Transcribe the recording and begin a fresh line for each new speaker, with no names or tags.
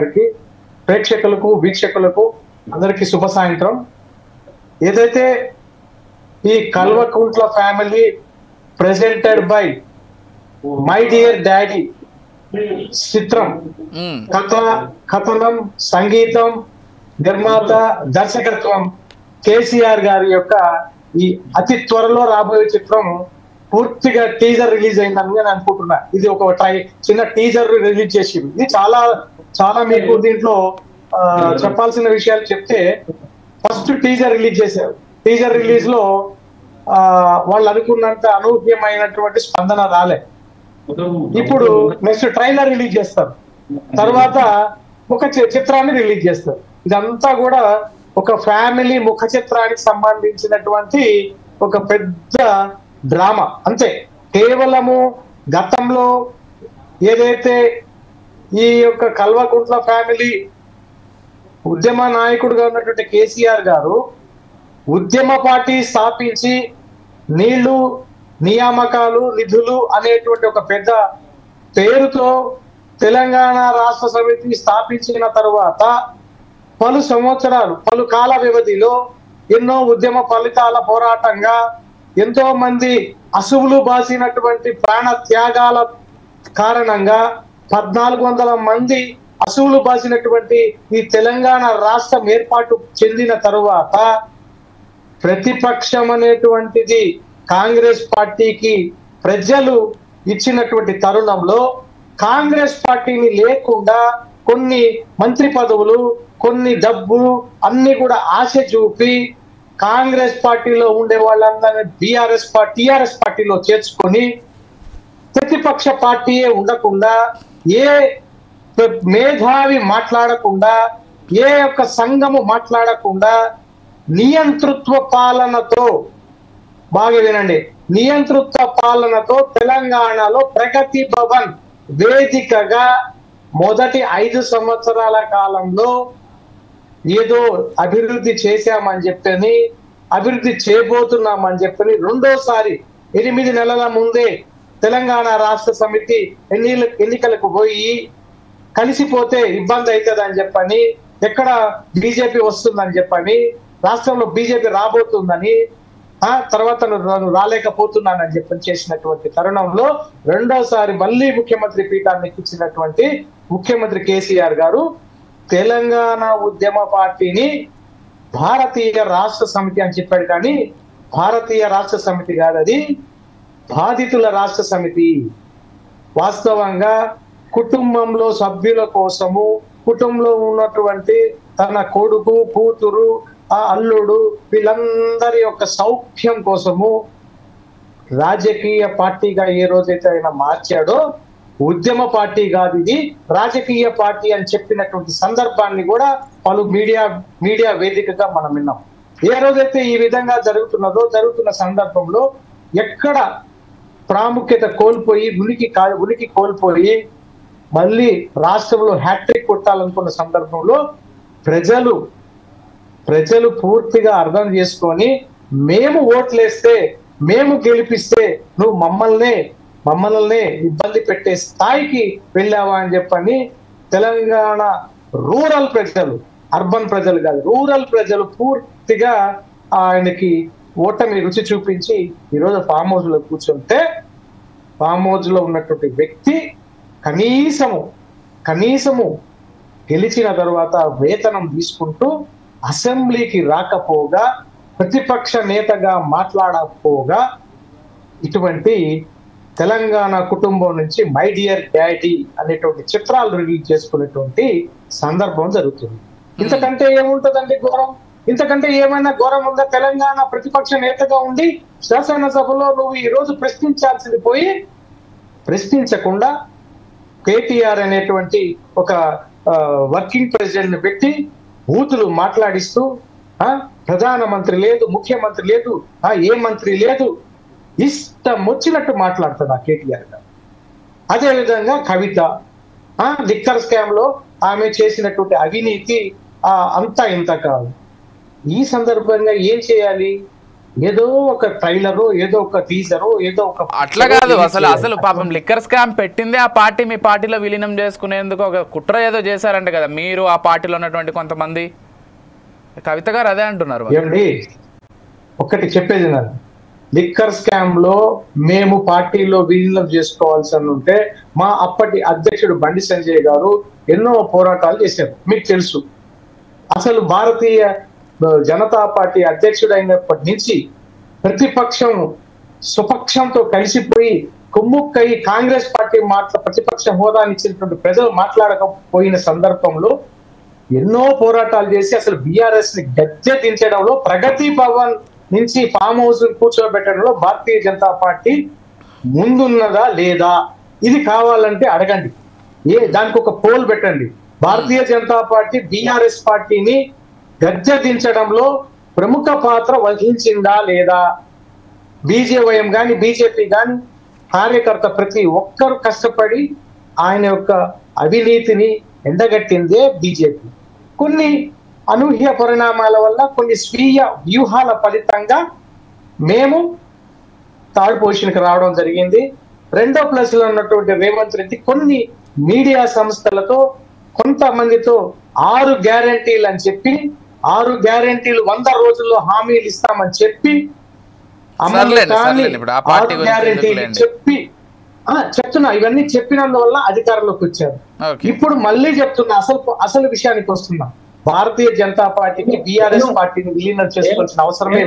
గారికి ప్రేక్షకులకు వీక్షకులకు అందరికీ శుభ సాయంత్రం. ఏదైతే ఈ Kalvakuntla family presented by my dear daddy చిత్రం కథనం సంగీతం నిర్మాత దర్శకత్వం కేసీఆర్ గారి యొక్క ఈ అతి త్వరలో రాబోయే చిత్రం పూర్తిగా టీజర్ రిలీజ్ అయిందని నేను అనుకుంటున్నా. ఇది ఒక చిన్న టీజర్ రిలీజ్ చేసింది. ఇది చాలా చాలా మీకు దీంట్లో చెప్పాల్సిన విషయాలు చెప్తే, ఫస్ట్ టీజర్ రిలీజ్ చేశారు. టీజర్ రిలీజ్ లో వాళ్ళు అనుకున్నంత అనూహ్యమైనటువంటి స్పందన రాలే. ఇప్పుడు నెక్స్ట్ ట్రైలర్ రిలీజ్ చేస్తారు, తర్వాత ఒక చిత్రాన్ని రిలీజ్ చేస్తారు. ఇదంతా కూడా ఒక ఫ్యామిలీ ముఖ చిత్రానికి సంబంధించినటువంటి ఒక పెద్ద డ్రామా అంతే. కేవలము గతంలో ఏదైతే ఈ యొక్క కల్వకుంట్ల ఫ్యామిలీ ఉద్యమ నాయకుడుగా ఉన్నటువంటి కేసీఆర్ గారు ఉద్యమ పార్టీ స్థాపించి నీళ్లు నియామకాలు నిధులు అనేటువంటి ఒక పెద్ద పేరుతో తెలంగాణ రాష్ట్ర సమితి స్థాపించిన తరువాత పలు సంవత్సరాలు పలు కాల వ్యవధిలో ఎన్నో ఉద్యమ ఫలితాల పోరాటంగా ఎంతో మంది అసువులు బాసినటువంటి ప్రాణ త్యాగాల కారణంగా 1400 మంది అసువులు బాసినటువంటి ఈ తెలంగాణ రాష్ట్రం ఏర్పాటు చెందిన తరువాత ప్రతిపక్షం అనేటువంటిది కాంగ్రెస్ పార్టీకి ప్రజలు ఇచ్చినటువంటి తరుణంలో కాంగ్రెస్ పార్టీని లేకుండా కొన్ని మంత్రి పదవులు కొన్ని డబ్బులు అన్ని కూడా ఆశ చూపి కాంగ్రెస్ పార్టీలో ఉండే వాళ్ళందరినీ టిఆర్ఎస్ పార్టీలో చేర్చుకొని ప్రతిపక్ష పార్టీయే ఉండకుండా ఏ మేధావి మాట్లాడకుండా ఏ యొక్క సంఘము మాట్లాడకుండా నియంతృత్వ పాలనతో, బాగా వినండి, నియంతృత్వ పాలనతో తెలంగాణలో ప్రగతి భవన్ వేదికగా మొదటి 5 సంవత్సరాల కాలంలో ఏదో అభివృద్ధి చేశామని చెప్పని అభివృద్ధి చేయబోతున్నామని చెప్పని రెండోసారి 8 నెలల ముందే తెలంగాణ రాష్ట్ర సమితి ఎన్నికలకు పోయి కలిసిపోతే ఇబ్బంది అవుతుంది అని చెప్పని, ఎక్కడ బీజేపీ వస్తుందని చెప్పని, రాష్ట్రంలో బీజేపీ రాబోతుందని, తర్వాత రాలేకపోతున్నానని చెప్పని చేసినటువంటి తరుణంలో రెండోసారి మళ్ళీ ముఖ్యమంత్రి పీఠాన్ని ఎక్కించినటువంటి ముఖ్యమంత్రి కేసీఆర్ గారు తెలంగాణ ఉద్యమ పార్టీని భారతీయ రాష్ట్ర సమితి అని చెప్పాడు. కానీ భారతీయ రాష్ట్ర సమితి కాదు, అది బాధితుల రాష్ట్ర సమితి. వాస్తవంగా కుటుంబంలో సభ్యుల కోసము, కుటుంబంలో ఉన్నటువంటి తన కొడుకు కూతురు అల్లుడు వీళ్ళందరి యొక్క సౌఖ్యం కోసము రాజకీయ పార్టీగా ఏ రోజైతే ఆయన మార్చాడో, ఉద్యమ పార్టీ కాదు ఇది రాజకీయ పార్టీ అని చెప్పినటువంటి సందర్భాన్ని కూడా పలు మీడియా వేదికగా మనం విన్నాం. ఏ రోజైతే ఈ విధంగా జరుగుతున్న సందర్భంలో ఎక్కడ ప్రాముఖ్యత కోల్పోయి ఉనికి కోల్పోయి మళ్ళీ రాష్ట్రంలో హ్యాట్రిక్ కొట్టాలనుకున్న సందర్భంలో ప్రజలు పూర్తిగా అర్థం చేసుకొని మేము ఓట్లేస్తే మేము గెలిపిస్తే నువ్వు మమ్మల్ని ఇబ్బంది పెట్టే స్థాయికి వెళ్ళావా అని చెప్పని తెలంగాణ రూరల్ ప్రజలు, అర్బన్ ప్రజలు కాదు, రూరల్ ప్రజలు పూర్తిగా ఆయనకి ఓటమి రుచి చూపించి ఈరోజు ఫామ్ హౌస్ లో కూర్చుంటే, ఫామ్ హౌస్ లో ఉన్నటువంటి వ్యక్తి కనీసము గెలిచిన తర్వాత వేతనం తీసుకుంటూ అసెంబ్లీకి రాకపోగా, ప్రతిపక్ష నేతగా మాట్లాడకపోగా ఇటువంటి తెలంగాణ కుటుంబం నుంచి మై డియర్ డాడీ అనేటువంటి చిత్రాలు రిలీజ్ చేసుకునేటువంటి సందర్భం జరుగుతుంది. ఇంతకంటే ఏముంటదండి ఘోరం? ఇంతకంటే ఏమైనా ఘోరం ఉందా? తెలంగాణ ప్రతిపక్ష నేతగా ఉండి శాసనసభలో నువ్వు ఈ రోజు ప్రశ్నించాల్సింది పోయి ప్రశ్నించకుండా కేటీఆర్ అనేటువంటి ఒక వర్కింగ్ ప్రెసిడెంట్ పెట్టి బూతులు మాట్లాడిస్తూ ప్రధానమంత్రి లేదు, ముఖ్యమంత్రి లేదు, ఏ మంత్రి లేదు, ఇష్టం వచ్చినట్టు మాట్లాడుతుంది ఆ కేటీఆర్ గారు. అదేవిధంగా కవిత లిక్కర్ స్కామ్ లో ఆమె చేసినటువంటి అవినీతి అంతా ఇంత కాదు. ఈ సందర్భంగా ఏం చేయాలి? ఏదో ఒక ట్రైలరు, ఏదో ఒక టీజరు, ఏదో ఒక
అట్లా కాదు. అసలు పాపం లిక్కర్ స్కామ్ పెట్టిందే ఆ పార్టీ మీ పార్టీలో విలీనం చేసుకునేందుకు ఒక కుట్ర ఏదో చేశారంట కదా మీరు, ఆ పార్టీలో ఉన్నటువంటి కొంతమంది. కవిత గారు అదే అంటున్నారు.
ఏమండి ఒక్కటి చెప్పేది నాకు, లిక్కర్ స్కామ్ లో మేము పార్టీలో విలీనం చేసుకోవాల్సి ఉంటే మా అప్పటి అధ్యక్షుడు బండి సంజయ్ గారు ఎన్నో పోరాటాలు చేశారు, మీకు తెలుసు. అసలు భారతీయ జనతా పార్టీ అధ్యక్షుడైనప్పటి నుంచి ప్రతిపక్షం స్వపక్షంతో కలిసిపోయి కుమ్ముక్కై కాంగ్రెస్ పార్టీ ప్రతిపక్ష హోదాని ఇచ్చినటువంటి ప్రజలు మాట్లాడకపోయిన సందర్భంలో ఎన్నో పోరాటాలు చేసి అసలు బీఆర్ఎస్ ని గద్దె దించడంలో, ప్రగతి భవన్ నుంచి farm house కూర్చోబెట్టడంలో Bharatiya Janata party ముందున్నదా లేదా, ఇది కావాలంటే అడగండి. దానికి ఒక పోల్ పెట్టండి. భారతీయ జనతా పార్టీ బీఆర్ఎస్ పార్టీని గద్దె దించడంలో ప్రముఖ పాత్ర వహించిందా లేదా? బీజేవైఎం కానీ బీజేపీ కానీ కార్యకర్త ప్రతి ఒక్కరు కష్టపడి ఆయన యొక్క అవినీతిని ఎండగట్టిందే బీజేపీ. కొన్ని అనూహ్య పరిణామాల వల్ల, కొన్ని స్వీయ వ్యూహాల ఫలితంగా మేము థర్డ్ పొజిషన్కి రావడం జరిగింది. రెండో ప్లేస్ లో ఉన్నటువంటి రేవంత్ రెడ్డి కొన్ని మీడియా సంస్థలతో కొంతమందితో 6 గ్యారంటీలు అని చెప్పి, 6 గ్యారంటీలు 100 రోజుల్లో హామీలు ఇస్తామని చెప్పి చెప్పి చెప్తున్నా, ఇవన్నీ చెప్పినందువల్ల అధికారంలోకి వచ్చారు. ఇప్పుడు మళ్ళీ చెప్తున్నా, అసలు విషయానికి వస్తున్నా. భారతీయ జనతా పార్టీని బీఆర్ఎస్ పార్టీని విలీనం చేసుకోవాల్సిన అవసరమే